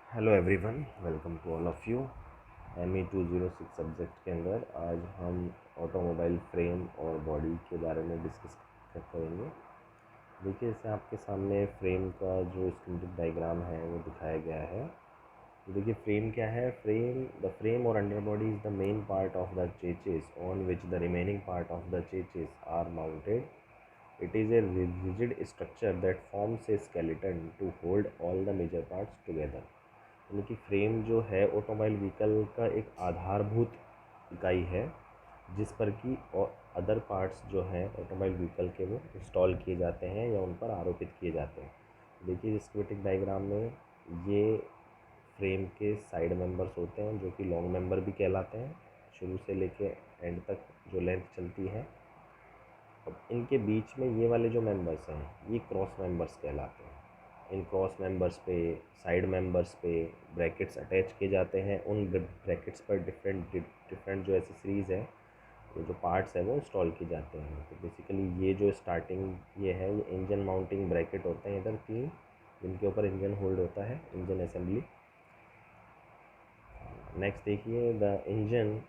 Hello everyone, welcome to all of you. ME 206 subject के अंदर आज हम ऑटोमोबाइल फ्रेम और बॉडी के बारे में डिस्कस करेंगे। देखिए, इससे आपके सामने फ्रेम का जो स्कीमेटिक डायग्राम है वो दिखाया गया है। तो देखिए, फ्रेम क्या है। The frame or under body is the main part of the chassis on which the remaining part of the chassis are mounted. It is a rigid structure that forms a skeleton to hold all the major parts together. यानी कि frame जो है automobile vehicle का एक आधारभूत इकाई है जिस पर कि और अदर पार्ट्स जो हैं ऑटोमोबाइल व्हीकल के वो इंस्टॉल किए जाते हैं या उन पर आरोपित किए जाते हैं। देखिए, स्कीमेटिक डायग्राम में ये फ्रेम के साइड मेंबर्स होते हैं जो कि लॉन्ग मेंबर भी कहलाते हैं, शुरू से लेके एंड तक जो लेंथ चलती है। अब इनके बीच में ये वाले जो मेंबर्स हैं ये क्रॉस मेंबर्स कहलाते हैं। इन क्रॉस मेंबर्स पे, साइड मेंबर्स पे ब्रैकेट्स अटैच किए जाते हैं। उन ब्रैकेट्स पर डिफरेंट जो एसेसरीज़ है, वो जो पार्ट्स हैं वो इंस्टॉल किए जाते हैं। तो बेसिकली ये जो स्टार्टिंग ये है, ये इंजन माउंटिंग ब्रैकेट होते हैं इधर तीन, जिनके ऊपर इंजन होल्ड होता है, इंजन असेंबली। नेक्स्ट देखिए, the engine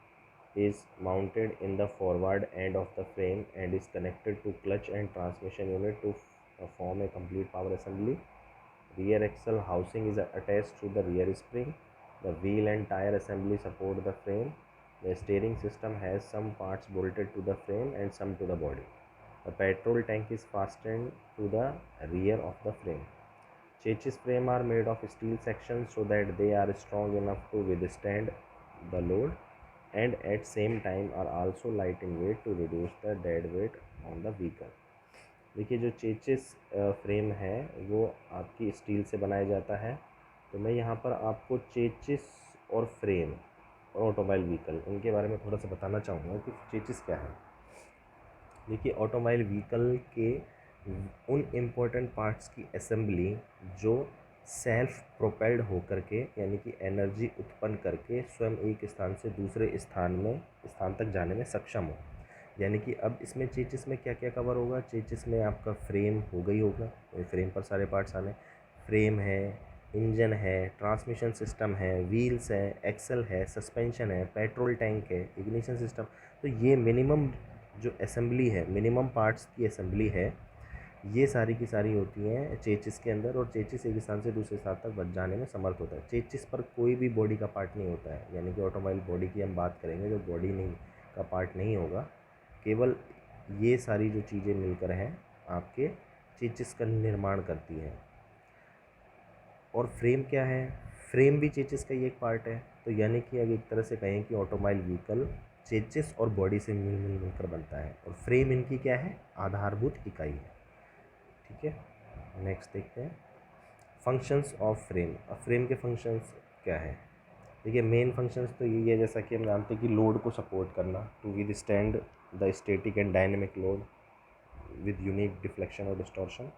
is mounted in the forward end of the frame and is connected to clutch and transmission unit to form a complete power assembly. Rear axle housing is attached to the rear spring. The wheel and tire assembly support the frame. The steering system has some parts bolted to the frame and some to the body. The petrol tank is fastened to the rear of the frame. Chassis frame are made of steel sections so that they are strong enough to withstand the load and at same time are also light in weight to reduce the dead weight on the vehicle. देखिए, जो chassis frame है वो आपकी steel से बनाया जाता है। तो मैं यहाँ पर आपको चेचिस और फ्रेम और ऑटोमोबाइल व्हीकल इनके बारे में थोड़ा सा बताना चाहूँगा कि चेचिस क्या है। देखिए, ऑटोमोबाइल व्हीकल के उन इम्पोर्टेंट पार्ट्स की असेंबली जो सेल्फ प्रोपेल्ड होकर के, यानी कि एनर्जी उत्पन्न करके स्वयं एक स्थान से दूसरे स्थान तक जाने में सक्षम हो। यानी कि अब इसमें चेचिस में क्या क्या कवर होगा। चेचिस में आपका फ्रेम हो गई होगा, तो फ्रेम पर सारे पार्ट्स आने। फ्रेम है, इंजन है, ट्रांसमिशन सिस्टम है, व्हील्स है, एक्सल है, सस्पेंशन है, पेट्रोल टैंक है, इग्निशन सिस्टम। तो ये मिनिमम जो असेंबली है, मिनिमम पार्ट्स की असेंबली है, ये सारी की सारी होती हैं चेचिस के अंदर। और चेचिस एक स्थान से दूसरे स्थान तक बच जाने में समर्थ होता है। चेचिस पर कोई भी बॉडी का पार्ट नहीं होता है, यानी कि ऑटोमोबाइल बॉडी की हम बात करेंगे, जो बॉडी नहीं का पार्ट नहीं होगा, केवल ये सारी जो चीज़ें मिलकर हैं आपके चेचिस का निर्माण करती हैं। और फ्रेम क्या है, फ्रेम भी चेचिस का ही एक पार्ट है। तो यानी कि अगर एक तरह से कहें कि ऑटोमोबाइल व्हीकल चेचिस और बॉडी से मिलकर बनता है, और फ्रेम इनकी क्या है, आधारभूत इकाई है। ठीक है, नेक्स्ट देखते हैं फंक्शंस ऑफ फ्रेम। अब फ्रेम के फंक्शंस क्या है। देखिए, मेन फंक्शंस तो यही है, जैसा कि हम जानते हैं कि लोड को सपोर्ट करना, to withstand the static and dynamic load with unique deflection और distortion,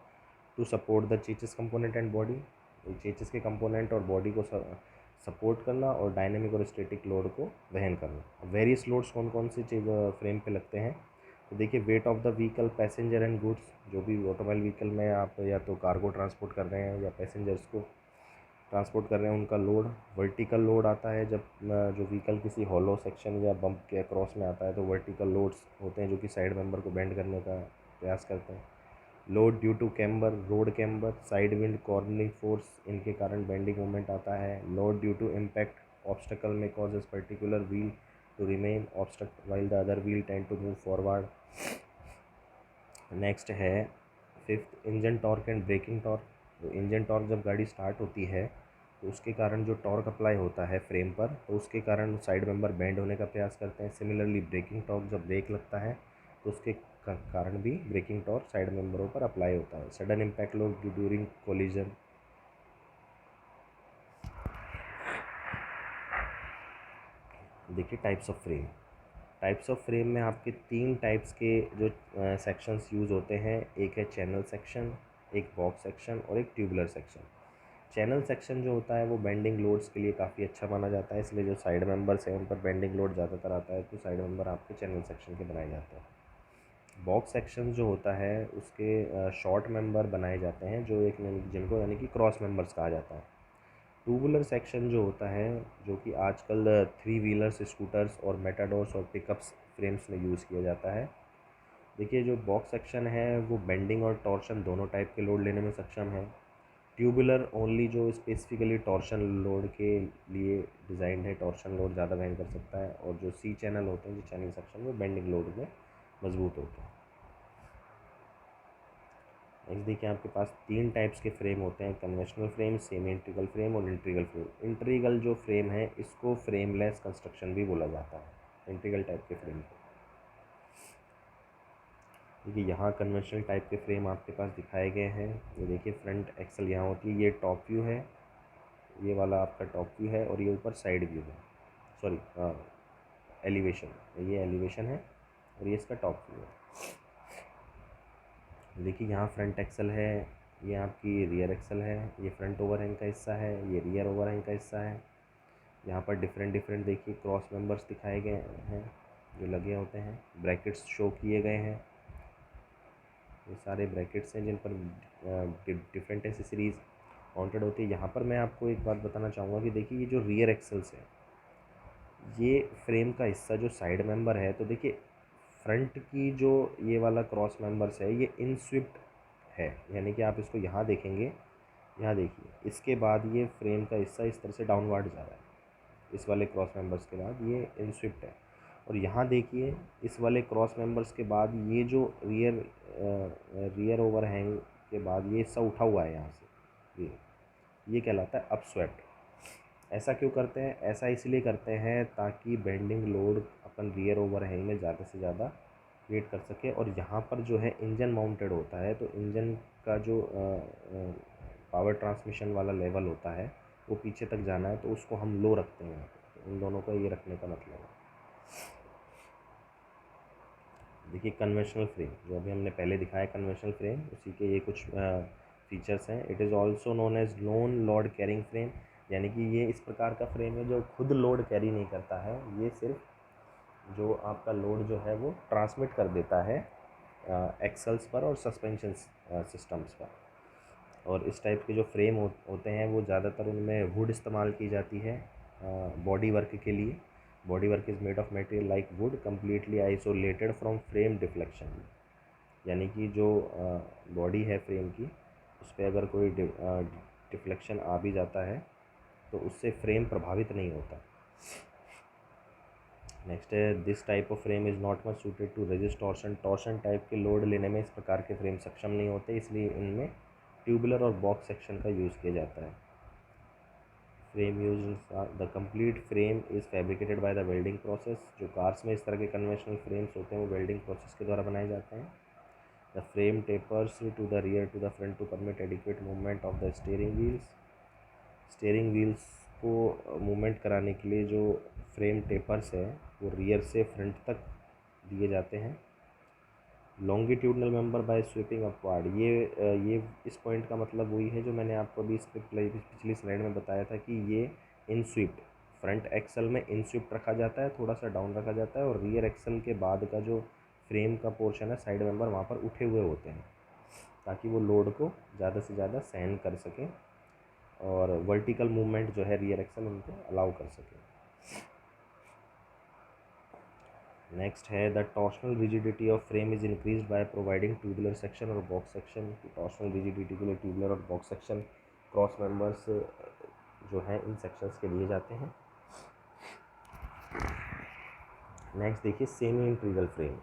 to support the chassis component and body, chassis के कंपोनेंट और बॉडी को सपोर्ट करना और डायनेमिक और स्टैटिक लोड को वहन करना। वेरियस लोड्स कौन कौन से चीज़ फ्रेम पे लगते हैं। तो देखिए, weight of the vehicle, passenger and goods, जो भी ऑटोमोबाइल व्हीकल में आप या तो कार्गो ट्रांसपोर्ट कर रहे हैं या पैसेंजर्स को ट्रांसपोर्ट कर रहे हैं, उनका लोड। वर्टिकल लोड आता है जब जो व्हीकल किसी हॉलो सेक्शन या बम्प के क्रॉस में आता है, तो वर्टिकल लोड्स होते हैं जो कि साइड मेंबर को बेंड करने का प्रयास करते हैं। Load due to camber, road camber, side wind, cornering force, इनके कारण बेंडिंग मोमेंट आता है। Load due to impact obstacle में causes particular wheel to remain obstruct while the other wheel tend to move forward. Next है fifth, engine torque and braking torque. तो engine torque जब गाड़ी start होती है तो उसके कारण जो टॉर्क अप्लाई होता है फ्रेम पर, तो उसके कारण साइड मेंबर बेंड होने का प्रयास करते हैं। सिमिलरली ब्रेकिंग टॉर्क, जब ब्रेक लगता है तो उसके कारण भी ब्रेकिंग टॉर्क साइड मेंबरों पर अप्लाई होता है। Sudden impact load during collision. देखिए, types of frame. Types of frame में आपके तीन टाइप्स के जो सेक्शंस यूज़ होते हैं। एक है चैनल सेक्शन, एक बॉक्स सेक्शन और एक ट्यूबुलर सेक्शन। चैनल सेक्शन जो होता है वो बेंडिंग लोड्स के लिए काफ़ी अच्छा माना जाता है, इसलिए जो साइड मेंबर्स हैं उन पर बेंडिंग लोड ज़्यादातर आता है, तो साइड मेंबर आपके चैनल सेक्शन के बनाए जाते हैं। बॉक्स सेक्शन जो होता है उसके शॉर्ट मेंबर बनाए जाते हैं, जो एक जिनको यानी कि क्रॉस मेंबर्स कहा जाता है। ट्यूबुलर सेक्शन जो होता है, जो कि आजकल थ्री व्हीलर्स, स्कूटर्स और मेटाडोर्स और पिकअप्स फ्रेम्स में यूज़ किया जाता है। देखिए, जो बॉक्स सेक्शन है वो बेंडिंग और टॉर्शन दोनों टाइप के लोड लेने में सक्षम है। ट्यूबुलर ओनली जो स्पेसिफिकली टॉर्शन लोड के लिए डिज़ाइंड है, टॉर्शन लोड ज़्यादा वहन कर सकता है, और जो सी चैनल होते हैं, जो चैनल सेक्शन वो बेंडिंग लोड में मजबूत होते हैं। नेक्स्ट देखिए, आपके पास तीन टाइप्स के फ्रेम होते हैं, conventional frame, semi integral frame और इंट्रीगल फ्रेम। इंट्रीगल जो फ्रेम है इसको फ्रेमलेस कंस्ट्रक्शन भी बोला जाता है, इंट्रीगल टाइप के फ्रेम को। देखिए, यहाँ कन्वेंशनल टाइप के फ्रेम आपके पास दिखाए गए हैं। ये देखिए, फ्रंट एक्सल यहाँ होती है, ये टॉप व्यू है, ये वाला आपका टॉप व्यू है, और ये ऊपर साइड व्यू है, सॉरी एलिवेशन, ये एलिवेशन है और ये इसका टॉप व्यू है। देखिए, यहाँ फ्रंट एक्सल है, ये आपकी रियर एक्सल है, ये फ्रंट ओवरहैंग का हिस्सा है, ये रियर ओवरहैंग का हिस्सा है। यहाँ पर डिफरेंट डिफरेंट देखिए क्रॉस मेंबर्स दिखाए गए हैं जो लगे होते हैं, ब्रैकेट्स शो किए गए हैं, ये सारे ब्रैकेट्स हैं जिन पर डिफरेंट एसेसरीज माउंटेड होती है। यहाँ पर मैं आपको एक बात बताना चाहूँगा कि देखिए, ये जो रियर एक्सल्स है, ये फ्रेम का हिस्सा जो साइड मेंबर है, तो देखिए फ्रंट की जो ये वाला क्रॉस मेंबर्स है ये इन स्विफ्ट है, यानी कि आप इसको यहाँ देखेंगे, यहाँ देखिए, इसके बाद ये फ्रेम का हिस्सा इस तरह से डाउनवर्ड जा रहा है, इस वाले क्रॉस मेंबर्स के बाद ये इन स्विफ्ट है। और यहाँ देखिए, इस वाले क्रॉस मेंबर्स के बाद ये जो रियर ओवरहैंग के बाद ये हिस्सा उठा हुआ है यहाँ से, ये कहलाता है अपस्वेप्ट। ऐसा क्यों करते हैं? ऐसा इसलिए करते हैं ताकि बेंडिंग लोड अपन रियर ओवरहैंग में ज़्यादा से ज़्यादा क्रिएट कर सके। और यहाँ पर जो है इंजन माउंटेड होता है, तो इंजन का जो पावर ट्रांसमिशन वाला लेवल होता है वो पीछे तक जाना है, तो उसको हम लो रखते हैं। तो इन दोनों का ये रखने का मतलब है। देखिए, कन्वेंशनल फ्रेम जो अभी हमने पहले दिखाया, कन्वेंशनल फ्रेम, उसी के ये कुछ फीचर्स हैं। It is also known as non load carrying frame, यानी कि ये इस प्रकार का फ्रेम है जो खुद लोड कैरी नहीं करता है, ये सिर्फ जो आपका लोड जो है वो ट्रांसमिट कर देता है एक्सल्स पर और सस्पेंशन सिस्टम्स पर। और इस टाइप के जो फ्रेम होते हैं वो ज़्यादातर उनमें वुड इस्तेमाल की जाती है बॉडी वर्क के लिए। Body work is made of material like would completely isolated from frame deflection, यानी कि जो बॉडी है फ्रेम की, उस पर अगर कोई डिफ्लेक्शन आ भी जाता है तो उससे फ्रेम प्रभावित नहीं होता। नेक्स्ट है, this type of frame is not much suited to resist torsion. Torsion type के लोड लेने में इस प्रकार के फ्रेम सक्षम नहीं होते, इसलिए इनमें ट्यूबुलर और बॉक्स सेक्शन का यूज़ किया जाता है। Frame use the complete frame is fabricated by the welding process. जो कार्स में इस तरह के कन्वेंशनल फ्रेम्स होते हैं वो वेल्डिंग प्रोसेस के द्वारा बनाए जाते हैं। The frame tapers to the rear to the front to permit adequate movement of the steering wheels. Steering wheels को मूवमेंट कराने के लिए जो फ्रेम टेपर्स है वो रियर से फ्रंट तक दिए जाते हैं। Longitudinal member by sweeping upward, ये इस पॉइंट का मतलब वही है जो मैंने आपको अभी इसके पिछली स्लाइड में बताया था कि ये इन स्विफ्ट, फ्रंट एक्सल में इन स्विफ्ट रखा जाता है, थोड़ा सा डाउन रखा जाता है, और रियर एक्सल के बाद का जो फ्रेम का पोर्शन है, साइड मेंबर, वहाँ पर उठे हुए होते हैं ताकि वो लोड को ज़्यादा से ज़्यादा सहन कर सकें और वर्टिकल मूवमेंट जो है रियर एक्सल उनको अलाउ कर सके। नेक्स्ट है, the torsional rigidity of frame is increase by providing tubular section और बॉक्स सेक्शन। टॉर्शनल रिजिडिटी के लिए ट्यूबुलर और बॉक्स सेक्शन क्रॉस मेंबर्स जो हैं इन सेक्शंस के लिए जाते हैं। नेक्स्ट देखिए, सेमी इंट्रीगल फ्रेम।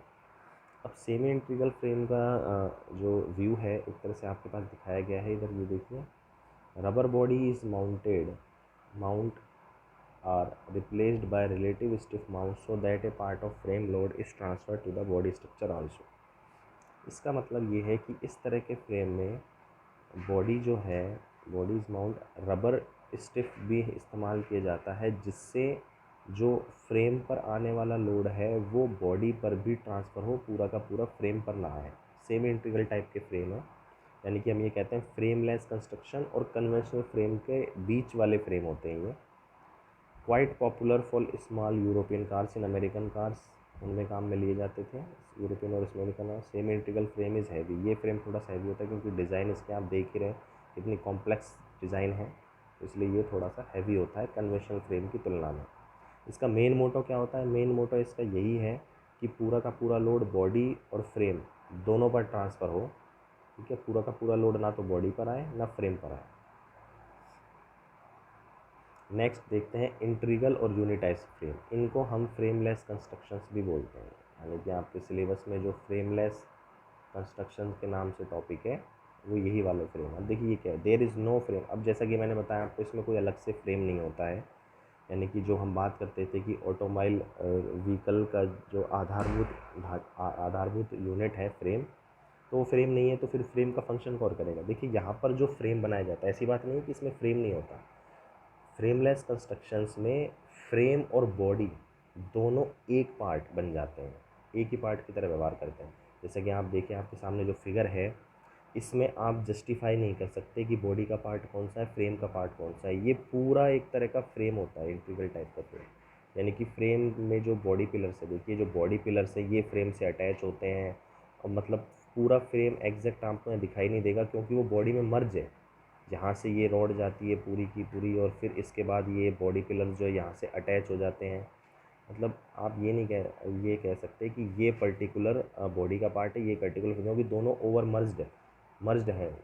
अब सेमी इंट्रीगल फ्रेम का जो व्यू है एक तरह से आपके पास दिखाया गया है, इधर ये देखिए। Rubber body is mount are replaced by relative stiff mounts so that a part of frame load is transferred to the body structure also। इसका मतलब ये है कि इस तरह के फ्रेम में बॉडी जो है, बॉडीज माउंट रबर स्टिफ भी इस्तेमाल किया जाता है, जिससे जो फ्रेम पर आने वाला लोड है वो बॉडी पर भी ट्रांसफ़र हो, पूरा का पूरा फ्रेम पर ना आए। सेमी इंटीग्रल टाइप के फ्रेम है, यानी कि हम ये कहते हैं फ्रेमलेस कंस्ट्रक्शन और कन्वेंशनल फ्रेम के बीच वाले फ्रेम होते हैं ये। Quite popular for small European cars in American cars, उनमें काम में लिए जाते थे यूरोपियन और American. Semi integral frame is heavy, ये फ्रेम थोड़ा सा हैवी होता है क्योंकि डिज़ाइन इसके आप देख ही रहे हैं कितनी कॉम्प्लेक्स डिज़ाइन है। इसलिए ये थोड़ा सा हैवी होता है कन्वेंशनल फ्रेम की तुलना में। इसका मेन मोटो क्या होता है? मेन मोटो इसका यही है कि पूरा का पूरा लोड बॉडी और फ्रेम दोनों पर ट्रांसफ़र हो। ठीक है, पूरा का पूरा लोड ना तो बॉडी पर आए ना फ्रेम पर आए। नेक्स्ट देखते हैं इंट्रीगल और यूनिटाइज फ्रेम। इनको हम फ्रेमलेस कंस्ट्रक्शंस भी बोलते हैं, यानी कि आपके सिलेबस में जो फ्रेमलेस कंस्ट्रक्शन के नाम से टॉपिक है वो यही वाले फ्रेम। अब देखिए ये क्या है, देयर इज़ नो फ्रेम। अब जैसा कि मैंने बताया आपको, इसमें कोई अलग से फ्रेम नहीं होता है, यानी कि जो हम बात करते थे कि ऑटोमोबाइल व्हीकल का जो आधारभूत यूनिट है फ्रेम, तो वो फ्रेम नहीं है, तो फिर फ्रेम का फंक्शन कौन करेगा? देखिए यहाँ पर जो फ्रेम बनाया जाता है, ऐसी बात नहीं है कि इसमें फ्रेम नहीं होता। फ्रेमलेस कंस्ट्रक्शंस में फ्रेम और बॉडी दोनों एक पार्ट बन जाते हैं, एक ही पार्ट की तरह व्यवहार करते हैं। जैसे कि आप देखें, आपके सामने जो फिगर है, इसमें आप जस्टिफाई नहीं कर सकते कि बॉडी का पार्ट कौन सा है, फ्रेम का पार्ट कौन सा है। ये पूरा एक तरह का फ्रेम होता है, इंटीग्रल टाइप का फ्रेम। यानी कि फ्रेम में जो बॉडी पिलर्स है, देखिए जो बॉडी पिलर्स है ये फ्रेम से अटैच होते हैं, और मतलब पूरा फ्रेम एग्जैक्ट आपको यहाँ दिखाई नहीं देगा क्योंकि वो बॉडी में मर्ज है। यहाँ से ये रॉड जाती है पूरी की पूरी, और फिर इसके बाद ये बॉडी पिलर्स जो है यहाँ से अटैच हो जाते हैं। मतलब आप ये कह सकते कि ये पर्टिकुलर बॉडी का पार्ट है, ये पर्टिकुलर, क्योंकि दोनों ओवर मर्ज्ड है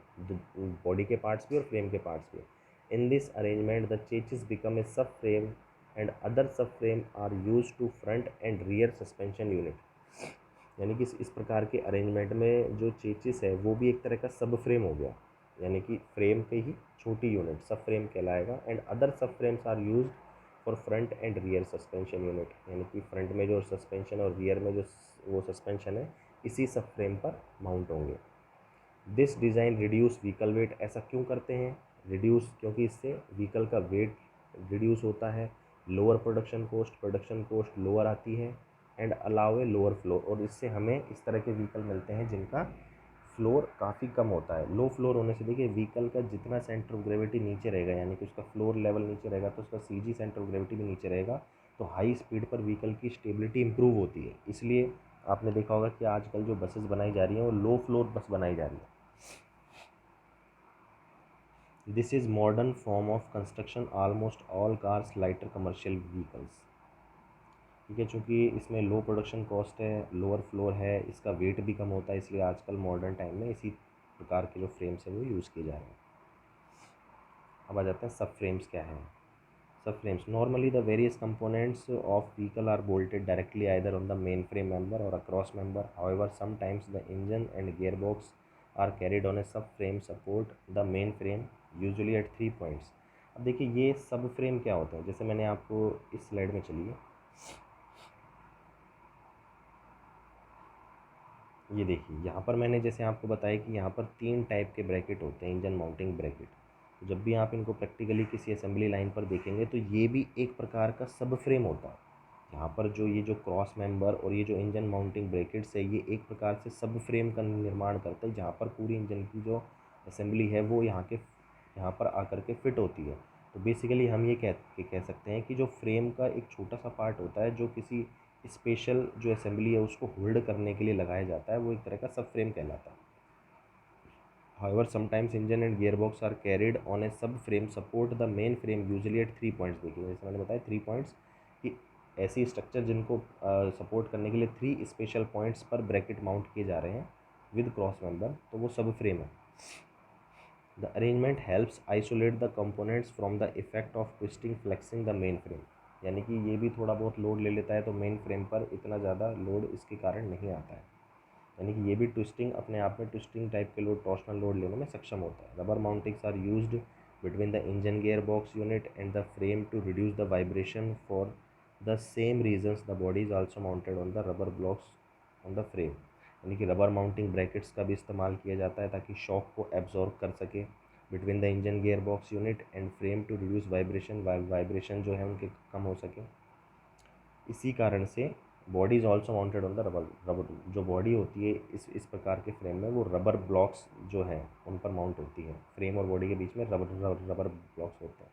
बॉडी के पार्ट्स भी और फ्रेम के पार्ट्स भी। In this arrangement the chassis become a sub frame and other sub frame are use to front and rear suspension unit. यानी कि इस प्रकार के अरेंजमेंट में जो चेचिस है वो भी एक तरह का सब फ्रेम हो गया, यानी कि फ्रेम के ही छोटी यूनिट सब फ्रेम कहलाएगा। And other sub frames are use for front and rear suspension unit, यानी कि फ्रंट में जो सस्पेंशन और रियर में जो वो सस्पेंशन है इसी सब फ्रेम पर माउंट होंगे। This design reduce vehicle wait. ऐसा क्यों करते हैं रिड्यूस? क्योंकि इससे व्हीकल का वेट रिड्यूस होता है, लोअर प्रोडक्शन कॉस्ट लोअर आती है, and allow a lower floor. और इससे हमें इस तरह के व्हीकल मिलते हैं जिनका फ्लोर काफ़ी कम होता है। लो फ्लोर होने से देखिए व्हीकल का जितना सेंटर ऑफ ग्रेविटी नीचे रहेगा, यानी कि उसका फ्लोर लेवल नीचे रहेगा, तो उसका सीजी सेंटर ऑफ ग्रेविटी भी नीचे रहेगा, तो हाई स्पीड पर व्हीकल की स्टेबिलिटी इंप्रूव होती है। इसलिए आपने देखा होगा कि आजकल जो बसेस बनाई जा रही हैं वो लो फ्लोर बस बनाई जा रही है। This is modern form of construction almost all cars lighter commercial vehicles. ठीक है, चूँकि इसमें लो प्रोडक्शन कॉस्ट है, लोअर फ्लोर है, इसका वेट भी कम होता है, इसलिए आजकल मॉडर्न टाइम में इसी प्रकार के जो फ्रेम्स हैं वो यूज़ किए जा रहे हैं। अब आ जाते हैं सब फ्रेम्स क्या है। Sub frames normally the various components of vehicle are bolted directly either on the main frame member और across member. However sometimes the engine and gear box are carried on a sub frame support the main frame usually at 3 points. अब देखिए ये सब frame क्या होते हैं, जैसे मैंने आपको इस स्लाइड में, चलिए ये देखिए यहाँ पर मैंने जैसे आपको बताया कि यहाँ पर 3 टाइप के ब्रैकेट होते हैं, इंजन माउंटिंग ब्रैकेट। तो जब भी आप इनको प्रैक्टिकली किसी असेंबली लाइन पर देखेंगे तो ये भी एक प्रकार का सब फ्रेम होता है। यहाँ पर जो ये जो क्रॉस मेंबर और ये जो इंजन माउंटिंग ब्रैकेट्स है ये एक प्रकार से सब फ्रेम का निर्माण करते हैं, जहाँ पर पूरी इंजन की जो असेंबली है वो यहाँ पर आकर के फिट होती है। तो बेसिकली हम ये कह सकते हैं कि जो फ्रेम का एक छोटा सा पार्ट होता है जो किसी स्पेशल जो असेंबली है उसको होल्ड करने के लिए लगाया जाता है, वो एक तरह का सब फ्रेम कहलाता है। However, sometimes engine and gearbox are carried on a subframe support the main frame usually at 3 points। देखिए जैसे मैंने बताया 3 पॉइंट्स कि ऐसी स्ट्रक्चर जिनको सपोर्ट करने के लिए 3 स्पेशल पॉइंट्स पर ब्रैकेट माउंट किए जा रहे हैं विद क्रॉस मेंबर, तो वो सब फ्रेम है। The arrangement helps isolate the components from the effect of twisting flexing the main frame. यानी कि ये भी थोड़ा बहुत लोड ले लेता है, तो मेन फ्रेम पर इतना ज़्यादा लोड इसके कारण नहीं आता है। यानी कि ये भी ट्विस्टिंग अपने आप में ट्विस्टिंग टाइप के लोड, टॉर्शनल लोड लेने में सक्षम होता है। Rubber mountings are used between the engine gear box unit and the frame to reduce the vibration. For the same reasons the body is also mounted on the rubber blocks on the frame. यानी कि rubber mounting brackets का भी इस्तेमाल किया जाता है ताकि shock को एब्जॉर्ब कर सके between the engine gear box unit and frame to reduce vibration, vibration जो है उनके कम हो सके। इसी कारण से body is also mounted on the rubber जो बॉडी होती है इस प्रकार के फ्रेम में, वो रबर ब्लॉक्स जो हैं उन पर माउंट होती है। फ्रेम और बॉडी के बीच में रबर ब्लॉक्स होते हैं।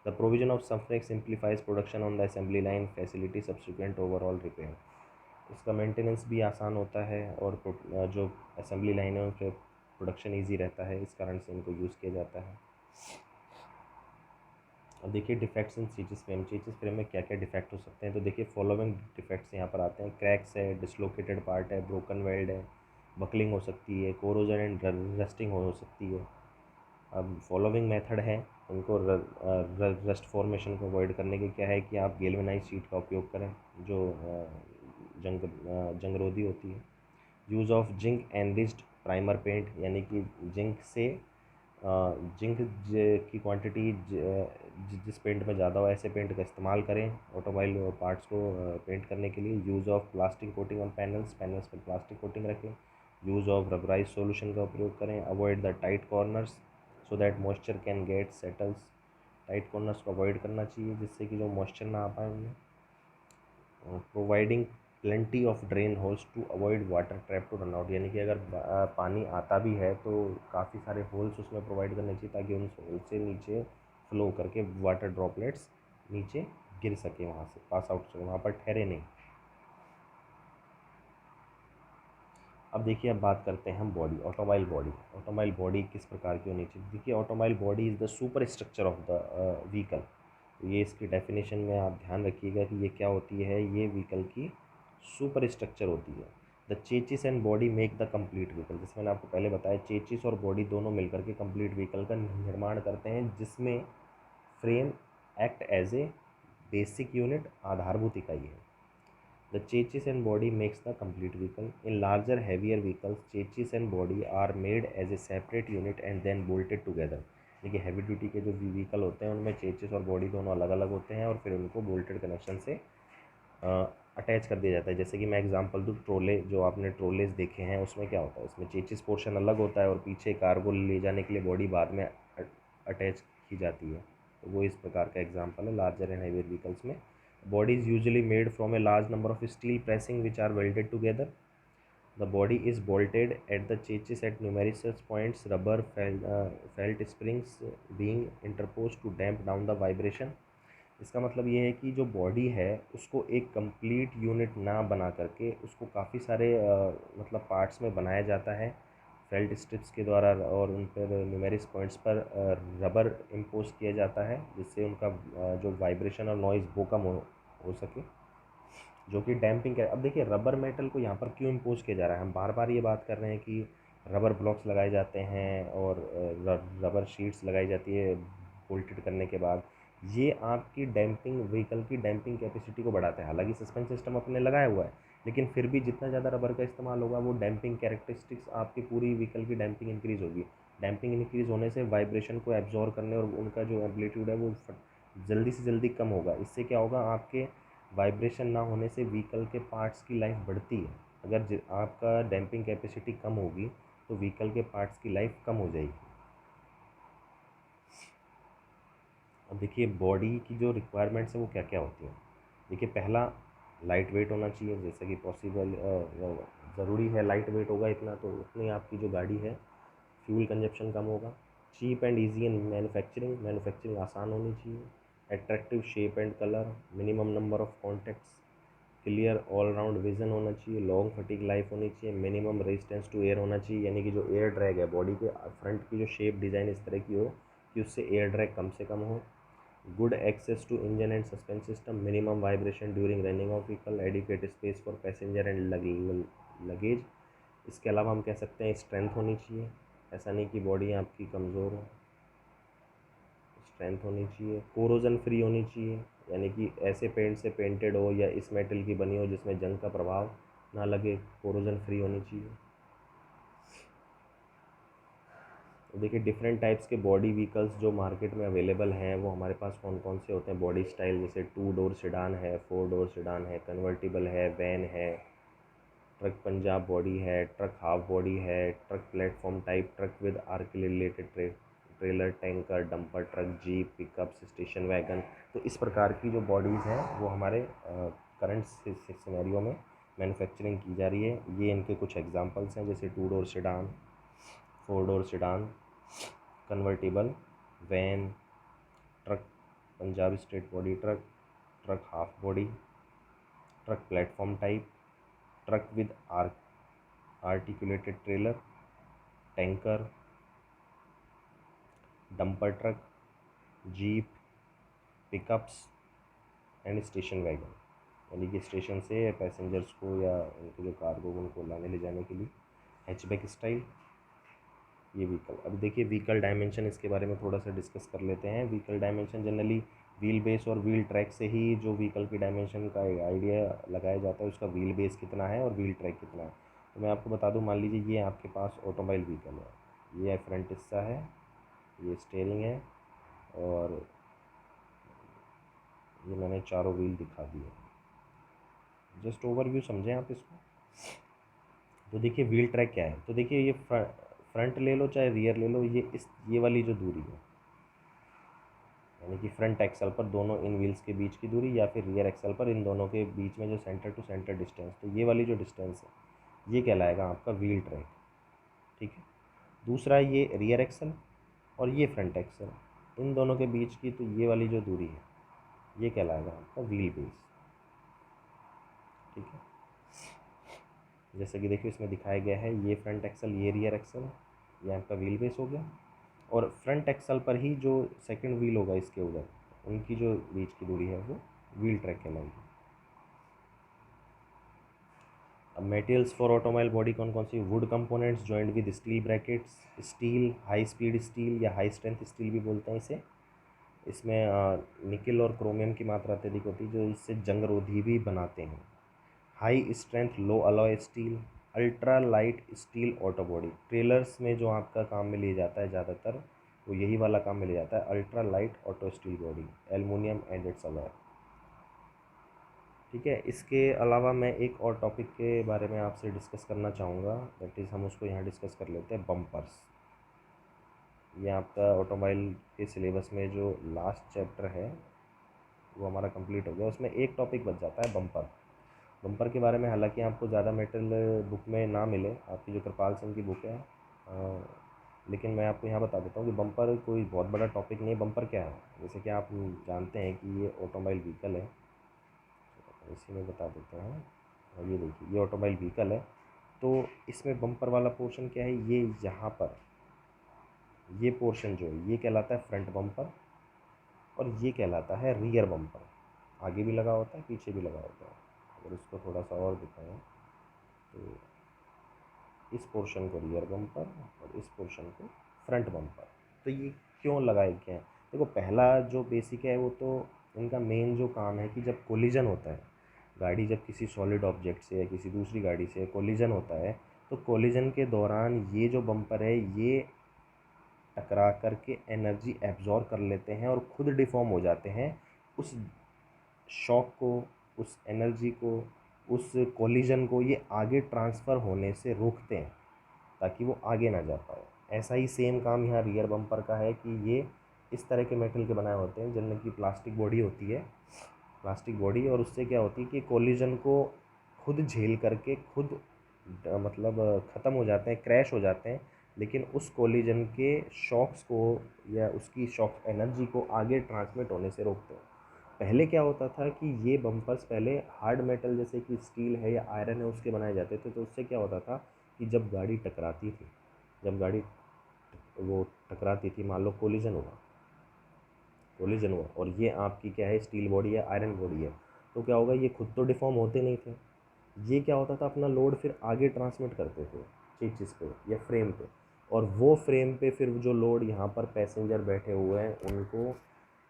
The provision of some simplifies production on the assembly line facility subsequent overall repair. इसका मेंटेनेंस भी आसान होता है और जो असेंबली लाइन है उन पर प्रोडक्शन ईजी रहता है, इस कारण से इनको यूज़ किया जाता है। अब देखिए defects in chassis frame. Chassis frame में क्या क्या डिफेक्ट हो सकते हैं, तो देखिए फॉलोइंग डिफेक्ट्स यहाँ पर आते हैं। क्रैक्स है, डिसलोकेटेड पार्ट है, ब्रोकन वेल्ड है, बकलिंग हो सकती है, कोरोजन एंड रस्टिंग हो सकती है। अब फॉलोइंग मेथड है उनको रस्ट फॉर्मेशन को अवॉइड करने के क्या है कि आप गेल्वेनाइज शीट का उपयोग करें जो जंगरोधी होती है। Use of zinc enriched primer paint, यानी कि जिंक से जिंक की क्वांटिटी जिस पेंट में ज़्यादा हो ऐसे पेंट का इस्तेमाल करें ऑटोमोबाइल पार्ट्स को पेंट करने के लिए। Use of plastic coating on panels, panels पर प्लास्टिक कोटिंग रखें। यूज़ ऑफ रबराइज सॉल्यूशन का उपयोग करें। Avoid the tight corners so that moisture can get settles. Tight corners को अवॉइड करना चाहिए जिससे कि जो मॉइस्चर ना आ पाए उनमें। Providing plenty of drain holes to avoid water trap to run out, यानी कि अगर पानी आता भी है तो काफ़ी सारे होल्स उसमें प्रोवाइड करने चाहिए ताकि उन होल से नीचे फ्लो करके वाटर ड्रॉपलेट्स नीचे गिर सके, वहाँ से पास आउट सके, वहाँ पर ठहरे नहीं। अब देखिए, अब बात करते हैं हम body, automobile body. Automobile body किस प्रकार की होनी चाहिए। देखिए automobile body is the super structure of the vehicle. तो ये इसकी डेफिनेशन में आप ध्यान रखिएगा कि ये क्या होती है, ये व्हीकल की सुपर स्ट्रक्चर होती है। The chassis and body make the complete vehicle. जैसे मैंने आपको पहले बताया, चेचिस और बॉडी दोनों मिलकर के कंप्लीट व्हीकल का निर्माण करते हैं, जिसमें frame act as a basic unit, आधारभूत इकाई है। The chassis and body makes the complete vehicle. In larger, heavier vehicles, chassis and body are made as a separate unit and then bolted together. देखिए heavy duty के जो vehicle होते हैं उनमें chassis और बॉडी दोनों अलग अलग होते हैं और फिर उनको बोल्टेड कनेक्शन से अटैच कर दिया जाता है। जैसे कि मैं एग्जांपल दूँ, ट्रोले, जो आपने ट्रोलेस देखे हैं उसमें क्या होता है, उसमें चेचिस पोर्शन अलग होता है और पीछे कार को ले जाने के लिए बॉडी बाद में अटैच की जाती है। तो वो इस प्रकार का एग्जाम्पल है लार्जर एंड हेवियर व्हीकल्स में। Body is usually made from a large number of steel pressing which are welded together. The body is bolted at the chassis at numerous points, rubber felt springs being interposed to damp down the vibration. इसका मतलब ये है कि जो body है उसको एक complete unit ना बना करके उसको काफ़ी सारे मतलब पार्ट्स में बनाया जाता है फेल्ट स्ट्रिप्स के द्वारा, और उन पर न्यूमेरिक पॉइंट्स पर रबर इम्पोज किया जाता है जिससे उनका जो वाइब्रेशन और नॉइज़ वो कम हो सके, जो कि डैम्पिंग है। अब देखिए रबर मेटल को यहाँ पर क्यों इम्पोज किया जा रहा है, हम बार बार ये बात कर रहे हैं कि रबर ब्लॉक्स लगाए जाते हैं और रबर शीट्स लगाई जाती है बोल्टेड करने के बाद। ये आपकी डैम्पिंग, व्हीकल की डैम्पिंग कैपेसिटी को बढ़ाता है। हालांकि सस्पेंस सिस्टम अपने लगाया हुआ है, लेकिन फिर भी जितना ज़्यादा रबर का इस्तेमाल होगा वो डैम्पिंग कैरेक्टरिस्टिक्स आपकी पूरी व्हीकल की डैम्पिंग इंक्रीज़ होगी। डैम्पिंग इंक्रीज़ होने से वाइब्रेशन को एब्जॉर्व करने और उनका जो एम्पलीट्यूड है वो जल्दी से जल्दी कम होगा। इससे क्या होगा, आपके वाइब्रेशन ना होने से व्हीकल के पार्ट्स की लाइफ बढ़ती है। अगर आपका डैम्पिंग कैपेसिटी कम होगी तो व्हीकल के पार्ट्स की लाइफ कम हो जाएगी। अब देखिए बॉडी की जो रिक्वायरमेंट्स है वो क्या क्या होती हैं। देखिए पहला, लाइट वेट होना चाहिए, जैसा कि पॉसिबल ज़रूरी है। लाइट वेट होगा इतना तो उतनी आपकी जो गाड़ी है फ्यूल कंजप्शन कम होगा। Cheap and easy in manufacturing, manufacturing आसान होनी चाहिए। Attractive shape and colour, minimum number of contacts, clear all round vision होना चाहिए, लॉन्ग फटीक लाइफ होनी चाहिए, मिनिमम रेजिस्टेंस टू एयर होना चाहिए, यानी कि जो एयर ड्रैग है, बॉडी के फ्रंट की जो शेप डिज़ाइन इस तरह की हो कि उससे एयर ड्रैग कम से कम हो। Good access to engine and suspense system, minimum vibration during running of vehicle, adequate space for passenger and luggage. इसके अलावा हम कह सकते हैं स्ट्रेंथ होनी चाहिए, ऐसा नहीं कि बॉडी आपकी कमज़ोर हो, स्ट्रेंथ होनी चाहिए। कोरोजन फ्री होनी चाहिए, यानी कि ऐसे पेंट से पेंटेड हो या इस मेटल की बनी हो जिसमें जंग का प्रभाव ना लगे, कोरोजन फ्री होनी चाहिए। तो देखिए डिफरेंट टाइप्स के बॉडी व्हीकल्स जो मार्केट में अवेलेबल हैं वो हमारे पास कौन कौन से होते हैं। बॉडी स्टाइल जैसे 2 डोर सेडान है, 4 डोर सेडान है, कन्वर्टिबल है, वैन है, ट्रक पंजाब बॉडी है, ट्रक हाफ बॉडी है, truck platform type, truck with articulated trailer, tanker, dumper truck, jeep, pickup, station wagon. तो इस प्रकार की जो बॉडीज़ हैं वो हमारे करंट सिनेरियो में मैन्युफैक्चरिंग की जा रही है। ये इनके कुछ एग्जांपल्स हैं, जैसे 2 door sedan, 4 door sedan, convertible, van, truck Punjab straight body truck, truck half body, truck platform type, truck with articulated trailer, tanker, dumper truck, jeep, pickups and station wagon, यानी कि स्टेशन से पैसेंजर्स को या उनके जो cargo उनको लाने ले जाने के लिए हैचबैक स्टाइल ये व्हीकल। अब देखिए व्हीकल डायमेंशन, इसके बारे में थोड़ा सा डिस्कस कर लेते हैं। Vehicle dimension generally wheel base और व्हील ट्रैक से ही जो व्हीकल की डायमेंशन का आइडिया लगाया जाता है, उसका व्हील बेस कितना है और व्हील ट्रैक कितना है। तो मैं आपको बता दूं, मान लीजिए ये आपके पास ऑटोमोबाइल व्हीकल है, ये फ्रंट हिस्सा है, ये स्टीयरिंग है और ये मैंने चारों व्हील दिखा दिए। जस्ट ओवरव्यू समझें आप इसको। तो देखिए व्हील ट्रैक क्या है, तो देखिए ये फ्रंट ले लो चाहे रियर ले लो, ये वाली जो दूरी है, यानी कि फ्रंट एक्सल पर दोनों इन व्हील्स के बीच की दूरी या फिर रियर एक्सल पर इन दोनों के बीच में जो सेंटर टू सेंटर डिस्टेंस, तो ये वाली जो डिस्टेंस है ये कहलाएगा आपका व्हील ट्रैक। ठीक है। दूसरा ये रियर एक्सल और ये फ्रंट एक्सल, इन दोनों के बीच की तो ये वाली जो दूरी है ये कहलाएगा आपका व्हील बेस। ठीक है। जैसे कि देखिए इसमें दिखाया गया है, ये फ्रंट एक्सल, ये रियर एक्सल, ये आपका व्हील बेस हो गया। और फ्रंट एक्सल पर ही जो सेकंड व्हील होगा इसके उधर, उनकी जो बीच की दूरी है वो व्हील ट्रैक कहलाएगी। अब मटेरियल्स फॉर ऑटोमोबाइल बॉडी कौन कौन सी, wood components joint with steel brackets, steel, high speed steel या हाई स्ट्रेंथ स्टील भी बोलते हैं इसे। इसमें निकल और क्रोमियम की मात्रा अत्यधिक होती है जो इससे जंगरोधी भी बनाते हैं। High strength low alloy steel, ultra light steel auto body, trailers में जो आपका काम में लिया जाता है ज़्यादातर, वो यही वाला काम में लिया जाता है, ultra light auto steel body, aluminium and it's alloy. ठीक है। इसके अलावा मैं एक और टॉपिक के बारे में आपसे डिस्कस करना चाहूँगा, दैट इज़ हम उसको यहाँ डिस्कस कर लेते हैं, बम्पर्स। ये आपका ऑटोमोबाइल के सिलेबस में जो लास्ट चैप्टर है वो हमारा कंप्लीट हो गया, उसमें एक टॉपिक बच जाता है बम्पर। बम्पर के बारे में हालांकि आपको ज़्यादा मेटेरियल बुक में ना मिले, आपकी जो कृपाल सिंह की बुक है, लेकिन मैं आपको यहाँ बता देता हूँ कि बम्पर कोई बहुत बड़ा टॉपिक नहीं है। बम्पर क्या है, जैसे कि आप जानते हैं कि ये ऑटोमोबाइल व्हीकल है, इसी में बता देते हैं। ये देखिए ये ऑटोमोबाइल व्हीकल है, तो इसमें बम्पर वाला पोर्शन क्या है, ये यहाँ पर ये पोर्शन जो है ये कहलाता है फ्रंट बम्पर और ये कहलाता है रियर बम्पर। आगे भी लगा होता है, पीछे भी लगा होता है। अगर इसको थोड़ा सा और दिखाएं तो इस पोर्शन को रियर बम्पर और इस पोर्शन को फ्रंट बम्पर। तो ये क्यों लगाए गए हैं, देखो पहला जो बेसिक है वो तो इनका मेन जो काम है कि जब कोलिजन होता है, गाड़ी जब किसी सॉलिड ऑब्जेक्ट से या किसी दूसरी गाड़ी से कोलिजन होता है, तो कोलिजन के दौरान ये जो बम्पर है ये टकरा करके एनर्जी एब्जॉर्ब कर लेते हैं और खुद डिफॉर्म हो जाते हैं। उस शॉक को, उस एनर्जी को, उस कोलिजन को ये आगे ट्रांसफ़र होने से रोकते हैं ताकि वो आगे ना जा पाए। ऐसा ही सेम काम यहाँ रियर बम्पर का है कि ये इस तरह के मेटल के बनाए होते हैं जिनमें की प्लास्टिक बॉडी होती है, प्लास्टिक बॉडी, और उससे क्या होती है कि कोलिजन को खुद झेल करके खुद मतलब ख़त्म हो जाते हैं, क्रैश हो जाते हैं, लेकिन उस कोलिजन के शॉक्स को या उसकी शॉक एनर्जी को आगे ट्रांसमिट होने से रोकते हैं। पहले क्या होता था कि ये बम्पर्स पहले हार्ड मेटल जैसे कि स्टील है या आयरन है उसके बनाए जाते थे, तो उससे क्या होता था कि जब गाड़ी टकराती थी, जब गाड़ी वो टकराती थी, मान लो कोलिजन हुआ और ये आपकी क्या है स्टील बॉडी है, आयरन बॉडी है, तो क्या होगा ये खुद तो डिफॉर्म होते नहीं थे, ये क्या होता था अपना लोड फिर आगे ट्रांसमिट करते थे चीज़ पे या फ्रेम पे, और वो फ्रेम पे फिर जो लोड यहाँ पर पैसेंजर बैठे हुए हैं उनको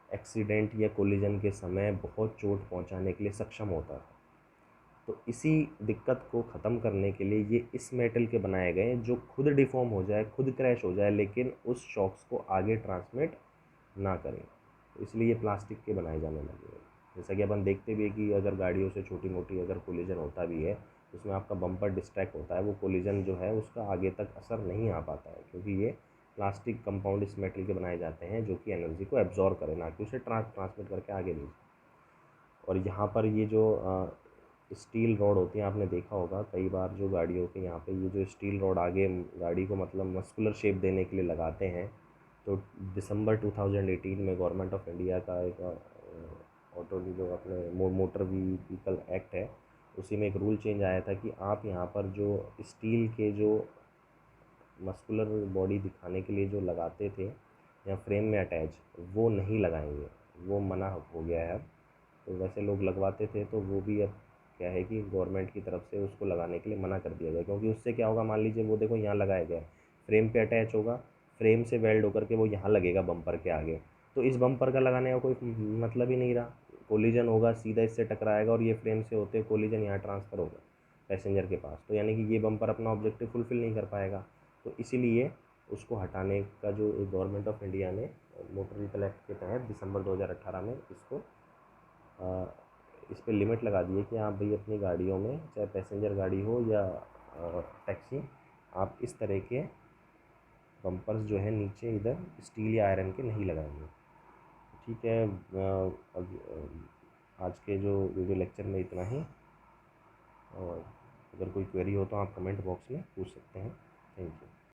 एक्सीडेंट या कोलिजन के समय बहुत चोट पहुँचाने के लिए सक्षम होता है। तो इसी दिक्कत को ख़त्म करने के लिए ये इस मेटल के बनाए गए हैं जो खुद डिफॉर्म हो जाए, खुद क्रैश हो जाए, लेकिन उस शॉक्स को आगे ट्रांसमिट ना करें, तो इसलिए ये प्लास्टिक के बनाए जाने लगे हैं। जैसा कि अपन देखते भी है कि अगर गाड़ियों से छोटी मोटी अगर कोलिजन होता भी है तो उसमें आपका बम्पर डिस्ट्रैक्ट होता है, वो कोलिजन जो है उसका आगे तक असर नहीं आ पाता है क्योंकि ये प्लास्टिक कंपाउंड इस मेटल के बनाए जाते हैं जो कि एनर्जी को एब्जॉर्ब करें, ना कि उसे ट्रांसमिट करके आगे ले जाए। और यहाँ पर ये जो स्टील रॉड होती हैं, आपने देखा होगा कई बार जो गाड़ियों के यहाँ पे ये जो स्टील रॉड आगे गाड़ी को मतलब मस्कुलर शेप देने के लिए लगाते हैं, तो दिसंबर 2018 में गवर्नमेंट ऑफ इंडिया का एक ऑटो जो अपने मोटर व्हीकल एक्ट है उसी में एक रूल चेंज आया था कि आप यहाँ पर जो स्टील के जो मस्कुलर बॉडी दिखाने के लिए जो लगाते थे या फ्रेम में अटैच, वो नहीं लगाएंगे। वो मना हो गया है अब। तो वैसे लोग लगवाते थे, तो वो भी अब क्या है कि गवर्नमेंट की तरफ से उसको लगाने के लिए मना कर दिया गया, क्योंकि उससे क्या होगा, मान लीजिए वो देखो यहाँ लगाया गया है, फ्रेम पे अटैच होगा, फ्रेम से वेल्ड होकर के वो यहाँ लगेगा बम्पर के आगे, तो इस बम्पर का लगाने का कोई मतलब ही नहीं रहा। कोलिजन होगा, सीधा इससे टकराएगा और ये फ्रेम से होते कोलिजन यहाँ ट्रांसफ़र होगा पैसेंजर के पास, तो यानी कि ये बम्पर अपना ऑब्जेक्टिव फुलफ़िल नहीं कर पाएगा। तो इसीलिए उसको हटाने का जो गवर्नमेंट ऑफ इंडिया ने मोटर व्हीकल एक्ट के तहत दिसंबर 2018 में इसको इस पे लिमिट लगा दी है कि आप भाई अपनी गाड़ियों में, चाहे पैसेंजर गाड़ी हो या टैक्सी, आप इस तरह के बम्पर्स जो है नीचे इधर स्टील या आयरन के नहीं लगाएंगे। ठीक है, अब आज के जो वीडियो लेक्चर में इतना ही, और अगर कोई क्वेरी हो तो आप कमेंट बॉक्स में पूछ सकते हैं। Thank you.